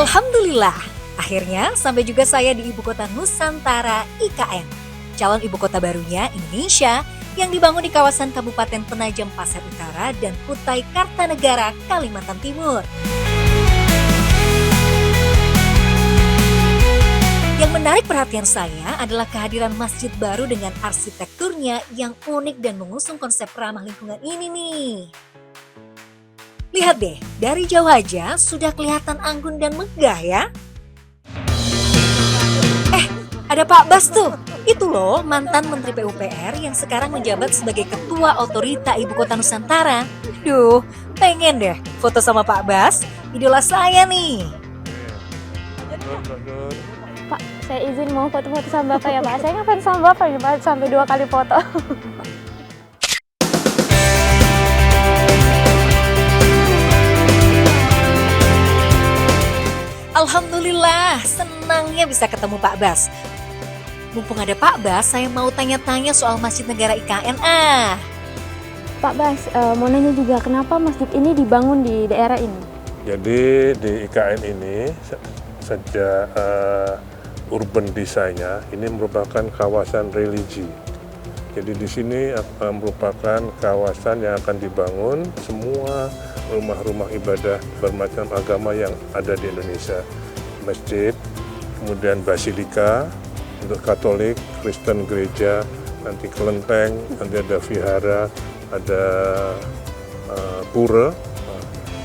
Alhamdulillah, akhirnya sampai juga saya di ibu kota Nusantara IKN. Calon ibu kota barunya Indonesia yang dibangun di kawasan Kabupaten Penajam Pasir Utara dan Kutai Kartanegara, Kalimantan Timur. Yang menarik perhatian saya adalah kehadiran masjid baru dengan arsitekturnya yang unik dan mengusung konsep ramah lingkungan ini nih. Lihat deh, dari jauh aja sudah kelihatan anggun dan megah ya. Ada Pak Bas tuh. Itu loh mantan Menteri PUPR yang sekarang menjabat sebagai Ketua Otorita Ibu Kota Nusantara. Duh, pengen deh foto sama Pak Bas, idola saya nih. Pak, saya izin mau foto-foto sama Bapak ya Pak. Saya ngefans sama Bapak ya Pak, sampai 2 kali foto. Alhamdulillah, senangnya bisa ketemu Pak Bas. Mumpung ada Pak Bas, saya mau tanya-tanya soal Masjid Negara IKN. Pak Bas, mau nanya juga kenapa masjid ini dibangun di daerah ini? Jadi di IKN ini sejak urban design-nya ini merupakan kawasan religi. Jadi di sini merupakan kawasan yang akan dibangun semua rumah-rumah ibadah bermacam agama yang ada di Indonesia. Masjid, kemudian basilika untuk Katolik, Kristen gereja, nanti kelenteng, nanti ada vihara, ada pura.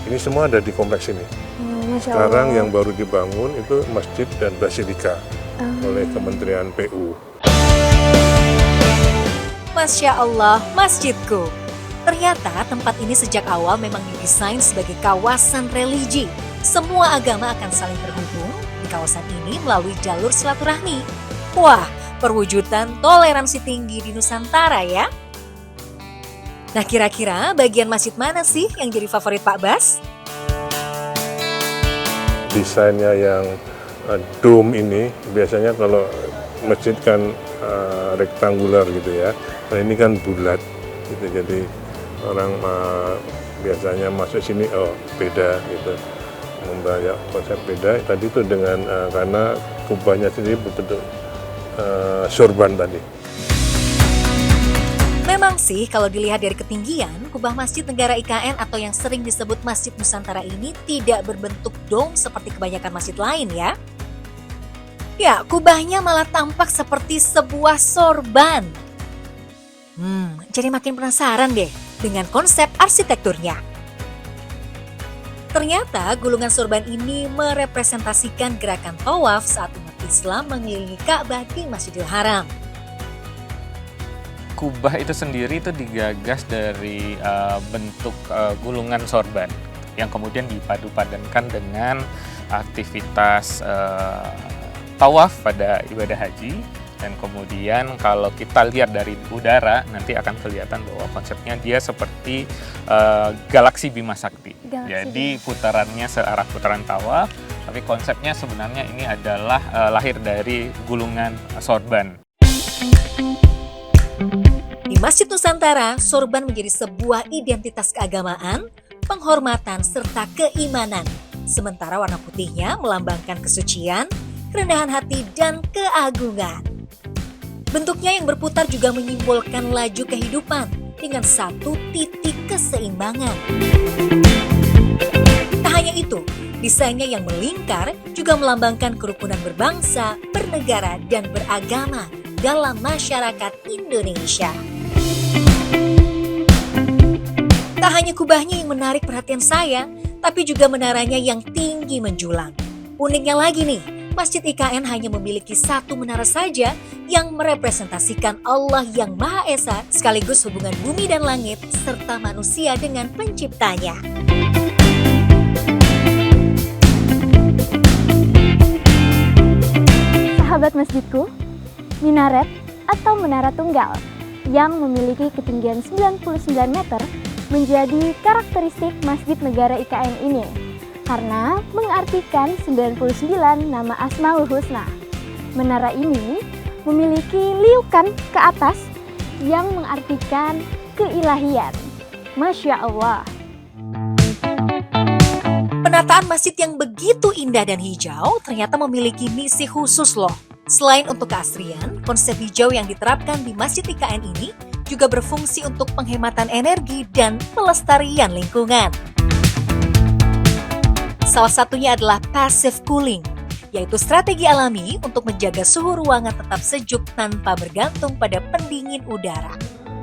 Ini semua ada di kompleks ini. Sekarang yang baru dibangun itu masjid dan basilika oleh Kementerian PU. Masya Allah, masjidku. Ternyata tempat ini sejak awal memang didesain sebagai kawasan religi. Semua agama akan saling terhubung di kawasan ini melalui jalur silaturahmi. Wah, perwujudan toleransi tinggi di Nusantara ya. Nah, kira-kira bagian masjid mana sih yang jadi favorit Pak Bas? Desainnya yang dome ini, biasanya kalau masjid kan rektangular gitu ya. Nah ini kan bulat gitu, jadi orang biasanya masuk sini beda gitu, membayar konsep beda. Tadi itu dengan karena kubahnya sendiri berbentuk sorban tadi. Memang sih kalau dilihat dari ketinggian, kubah Masjid Negara IKN atau yang sering disebut Masjid Nusantara ini tidak berbentuk dome seperti kebanyakan masjid lain ya. Ya, kubahnya malah tampak seperti sebuah sorban. Jadi makin penasaran deh dengan konsep arsitekturnya. Ternyata gulungan sorban ini merepresentasikan gerakan tawaf saat umat Islam mengelilingi Ka'bah di Masjidil Haram. Kubah itu sendiri itu digagas dari bentuk gulungan sorban yang kemudian dipadu-padankan dengan aktivitas tawaf pada ibadah haji. Dan kemudian kalau kita lihat dari udara nanti akan kelihatan bahwa konsepnya dia seperti galaksi Bima Sakti. Jadi putarannya searah putaran tawaf, tapi konsepnya sebenarnya ini adalah lahir dari gulungan sorban. Di Masjid Nusantara, sorban menjadi sebuah identitas keagamaan, penghormatan, serta keimanan. Sementara warna putihnya melambangkan kesucian, kerendahan hati, dan keagungan. Bentuknya yang berputar juga menyimbolkan laju kehidupan dengan satu titik keseimbangan. Tak hanya itu, desainnya yang melingkar juga melambangkan kerukunan berbangsa, bernegara, dan beragama dalam masyarakat Indonesia. Tak hanya kubahnya yang menarik perhatian saya, tapi juga menaranya yang tinggi menjulang. Uniknya lagi nih, Masjid IKN hanya memiliki satu menara saja yang merepresentasikan Allah yang Maha Esa sekaligus hubungan bumi dan langit serta manusia dengan penciptanya. Sahabat masjidku, minaret atau menara tunggal yang memiliki ketinggian 99 meter menjadi karakteristik Masjid Negara IKN ini. Karena mengartikan 99 nama Asmaul Husna. Menara ini memiliki liukan ke atas yang mengartikan keilahian. Masya Allah. Penataan masjid yang begitu indah dan hijau ternyata memiliki misi khusus loh. Selain untuk keasrian, konsep hijau yang diterapkan di Masjid IKN ini juga berfungsi untuk penghematan energi dan pelestarian lingkungan. Salah satunya adalah passive cooling, yaitu strategi alami untuk menjaga suhu ruangan tetap sejuk tanpa bergantung pada pendingin udara.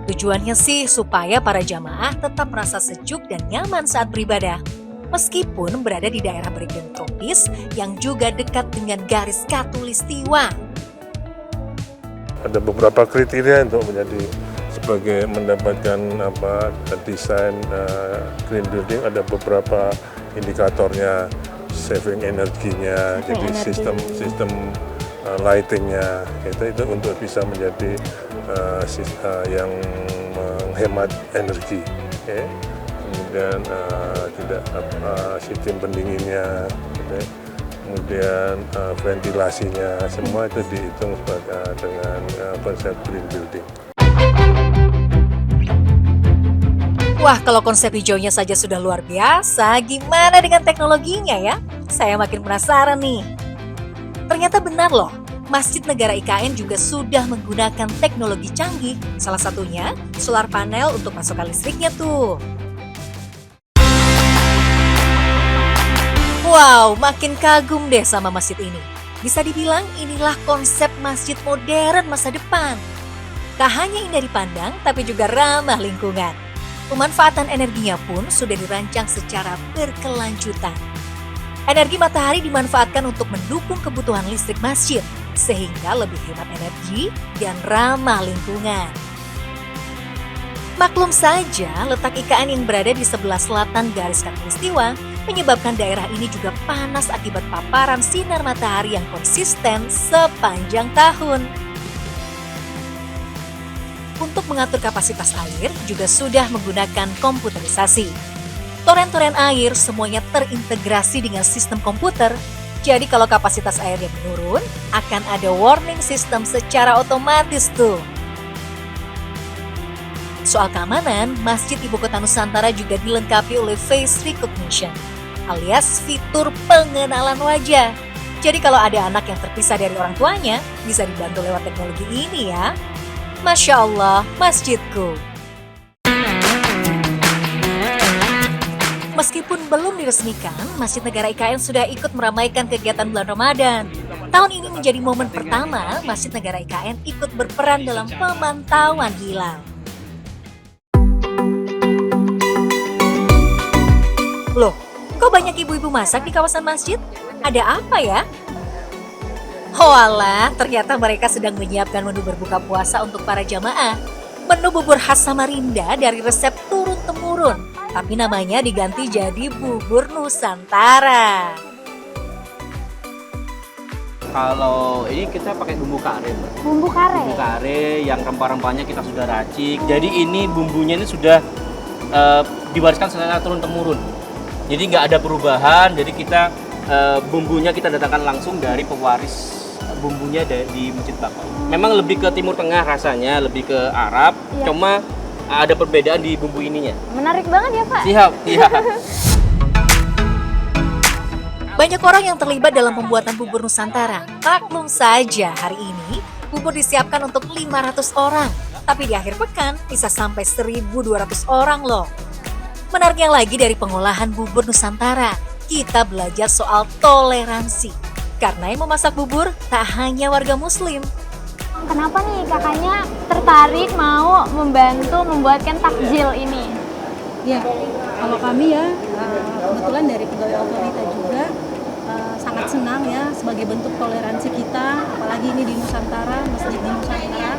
Tujuannya sih supaya para jamaah tetap merasa sejuk dan nyaman saat beribadah, meskipun berada di daerah beriklim tropis yang juga dekat dengan garis khatulistiwa. Ada beberapa kriteria untuk sebagai mendapatkan desain green building, ada beberapa indikatornya, saving energinya, jadi sistem lightingnya itu untuk bisa menjadi yang menghemat energi, ya. Kemudian tidak sistem pendinginnya, kemudian ventilasinya, semua itu dihitung dengan konsep green building. Wah, kalau konsep hijaunya saja sudah luar biasa, gimana dengan teknologinya ya? Saya makin penasaran nih. Ternyata benar loh, Masjid Negara IKN juga sudah menggunakan teknologi canggih, salah satunya solar panel untuk pasokan listriknya tuh. Wow, makin kagum deh sama masjid ini. Bisa dibilang inilah konsep masjid modern masa depan. Tak hanya indah dipandang, tapi juga ramah lingkungan. Pemanfaatan energinya pun sudah dirancang secara berkelanjutan. Energi matahari dimanfaatkan untuk mendukung kebutuhan listrik masjid, sehingga lebih hemat energi dan ramah lingkungan. Maklum saja, letak IKN yang berada di sebelah selatan garis khatulistiwa menyebabkan daerah ini juga panas akibat paparan sinar matahari yang konsisten sepanjang tahun. Untuk mengatur kapasitas air juga sudah menggunakan komputerisasi. Toren-toren air semuanya terintegrasi dengan sistem komputer. Jadi kalau kapasitas airnya menurun, akan ada warning system secara otomatis tuh. Soal keamanan, Masjid Ibu Kota Nusantara juga dilengkapi oleh face recognition, alias fitur pengenalan wajah. Jadi kalau ada anak yang terpisah dari orang tuanya, bisa dibantu lewat teknologi ini ya. Masya Allah, masjidku. Meskipun belum diresmikan, Masjid Negara IKN sudah ikut meramaikan kegiatan bulan Ramadan. Tahun ini menjadi momen pertama Masjid Negara IKN ikut berperan dalam pemantauan hilal. Loh, kok banyak ibu-ibu masak di kawasan masjid? Ada apa ya? Oh alah, ternyata mereka sedang menyiapkan menu berbuka puasa untuk para jamaah. Menu bubur khas Samarinda dari resep turun-temurun, tapi namanya diganti jadi bubur Nusantara. Kalau ini kita pakai bumbu kare, Mbak. Bumbu kare? Bumbu kare yang rempah-rempahnya kita sudah racik. Jadi ini bumbunya ini sudah diwariskan secara turun-temurun. Jadi nggak ada perubahan, jadi kita bumbunya kita datangkan langsung dari pewaris bumbunya di Masjid Bakau. Memang lebih ke Timur Tengah rasanya, lebih ke Arab, iya. Cuma ada perbedaan di bumbu ininya. Menarik banget ya Pak. Siap, iya. Banyak orang yang terlibat dalam pembuatan bubur Nusantara. Maklum saja hari ini bubur disiapkan untuk 500 orang, tapi di akhir pekan bisa sampai 1.200 orang loh. Menariknya lagi dari pengolahan bubur Nusantara, kita belajar soal toleransi. Karena yang memasak bubur tak hanya warga muslim. Kenapa nih kakaknya tertarik mau membantu membuatkan takjil ini? Ya, kalau kami ya kebetulan dari pegawai otorita juga sangat senang ya sebagai bentuk toleransi kita, apalagi ini di Nusantara, masjid di Nusantara.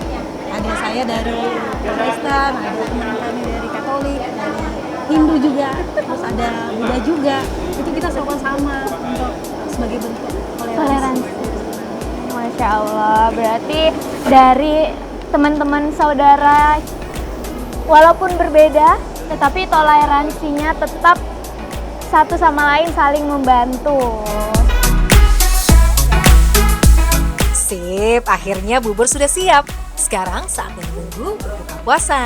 Ada saya dari Kristen, ada teman kami dari Katolik, dari Hindu juga, terus ada Buddha juga. Itu kita sama-sama untuk sebagai bentuk toleransi. Masya Allah, berarti dari teman-teman saudara walaupun berbeda, tetapi toleransinya tetap satu sama lain saling membantu. Sip, akhirnya bubur sudah siap. Sekarang saatnya menunggu berbuka puasa.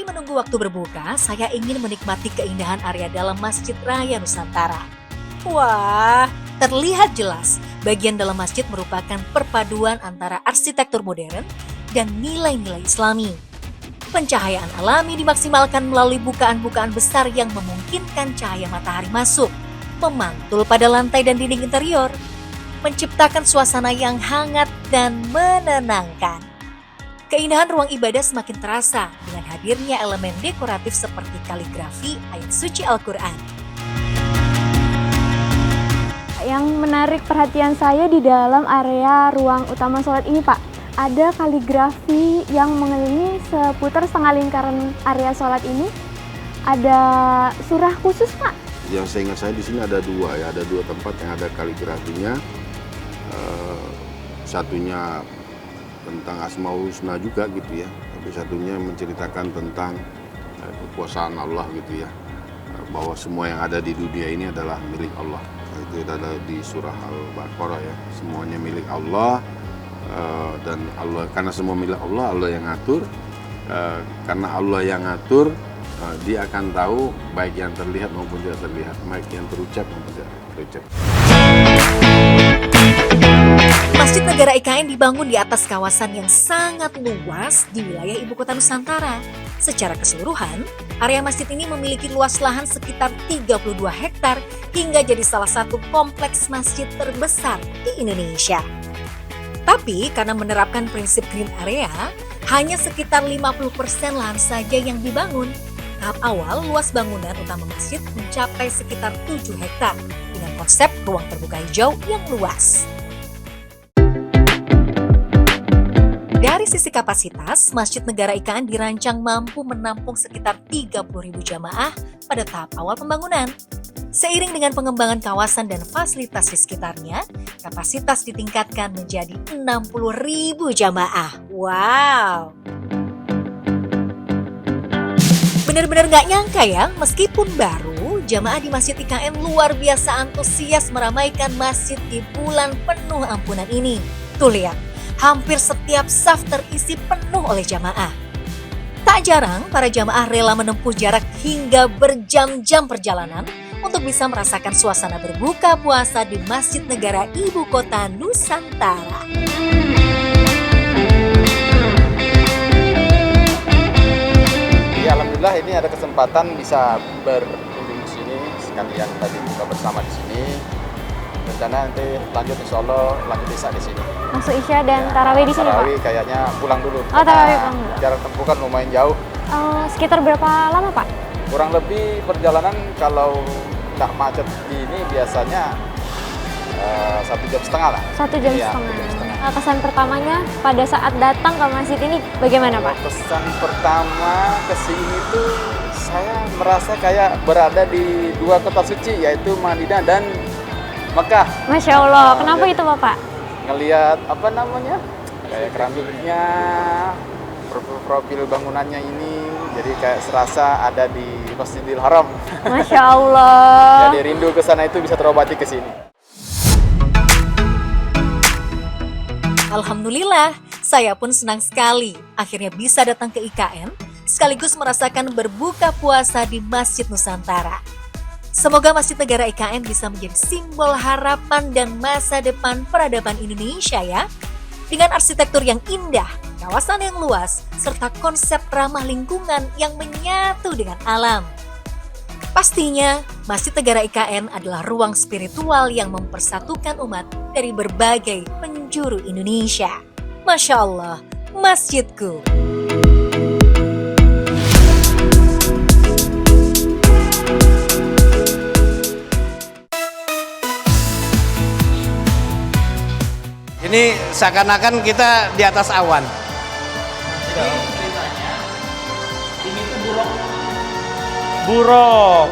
Sambil menunggu waktu berbuka, saya ingin menikmati keindahan area dalam Masjid Raya Nusantara. Wah, terlihat jelas bagian dalam masjid merupakan perpaduan antara arsitektur modern dan nilai-nilai Islami. Pencahayaan alami dimaksimalkan melalui bukaan-bukaan besar yang memungkinkan cahaya matahari masuk, memantul pada lantai dan dinding interior, menciptakan suasana yang hangat dan menenangkan. Keindahan ruang ibadah semakin terasa dengan hadirnya elemen dekoratif seperti kaligrafi ayat suci Al-Quran. Yang menarik perhatian saya di dalam area ruang utama sholat ini, Pak, ada kaligrafi yang mengelilingi seputar setengah lingkaran area sholat ini. Ada surah khusus, Pak? Yang saya ingat saya di sini ada dua ya, ada dua tempat yang ada kaligrafinya. Satunya tentang Asmaul Husna juga gitu ya, tapi satunya menceritakan tentang kekuasaan Allah gitu ya, bahwa semua yang ada di dunia ini adalah milik Allah. Itu ada di surah Al-Baqarah ya, semuanya milik Allah, dan Allah, karena semua milik Allah, Allah yang ngatur. Karena Allah yang ngatur, dia akan tahu baik yang terlihat maupun tidak terlihat, baik yang terucap maupun tidak terucap. Masjid Negara IKN dibangun di atas kawasan yang sangat luas di wilayah Ibu Kota Nusantara. Secara keseluruhan, area masjid ini memiliki luas lahan sekitar 32 hektar hingga jadi salah satu kompleks masjid terbesar di Indonesia. Tapi karena menerapkan prinsip green area, hanya sekitar 50% lahan saja yang dibangun. Tahap awal, luas bangunan utama masjid mencapai sekitar 7 hektar dengan konsep ruang terbuka hijau yang luas. Dari sisi kapasitas, Masjid Negara IKN dirancang mampu menampung sekitar 30.000 jamaah pada tahap awal pembangunan. Seiring dengan pengembangan kawasan dan fasilitas di sekitarnya, kapasitas ditingkatkan menjadi 60.000 jamaah. Wow! Benar-benar nggak nyangka ya, meskipun baru, jamaah di Masjid IKN luar biasa antusias meramaikan masjid di bulan penuh ampunan ini. Tuh lihat, hampir setiap saf terisi penuh oleh jamaah. Tak jarang, para jamaah rela menempuh jarak hingga berjam-jam perjalanan untuk bisa merasakan suasana berbuka puasa di Masjid Negara Ibu Kota Nusantara. Ya, alhamdulillah ini ada kesempatan bisa berkunjung di sini, sekalian tadi buka bersama di sini. Rencana nanti lanjut insya Allah lanjut Isya di sini. Masuk Isya dan tarawih di sini, Pak? Tarawih kayaknya pulang dulu. Oh, tarawih pulang dulu. Jarak tempuh kan lumayan jauh. Sekitar berapa lama, Pak? Kurang lebih perjalanan kalau nggak macet ini biasanya 1,5 jam lah. 1,5 jam. Iya, 1,5 jam. Kesan pertamanya pada saat datang ke masjid ini bagaimana, Pak? Kesan pertama ke sini tuh saya merasa kayak berada di dua kota suci, yaitu Madinah dan Mekah. Masya Allah, kenapa itu Bapak? Ngelihat apa namanya, kayak keramiknya, profil bangunannya ini, jadi kayak serasa ada di Masjidil Haram. Masya Allah. Jadi rindu ke sana itu bisa terobati ke sini. Alhamdulillah, saya pun senang sekali akhirnya bisa datang ke IKN sekaligus merasakan berbuka puasa di Masjid Nusantara. Semoga Masjid Negara IKN bisa menjadi simbol harapan dan masa depan peradaban Indonesia ya. Dengan arsitektur yang indah, kawasan yang luas, serta konsep ramah lingkungan yang menyatu dengan alam. Pastinya, Masjid Negara IKN adalah ruang spiritual yang mempersatukan umat dari berbagai penjuru Indonesia. Masya Allah, masjidku. Ini seakan-akan kita di atas awan. Ini tuh buruk.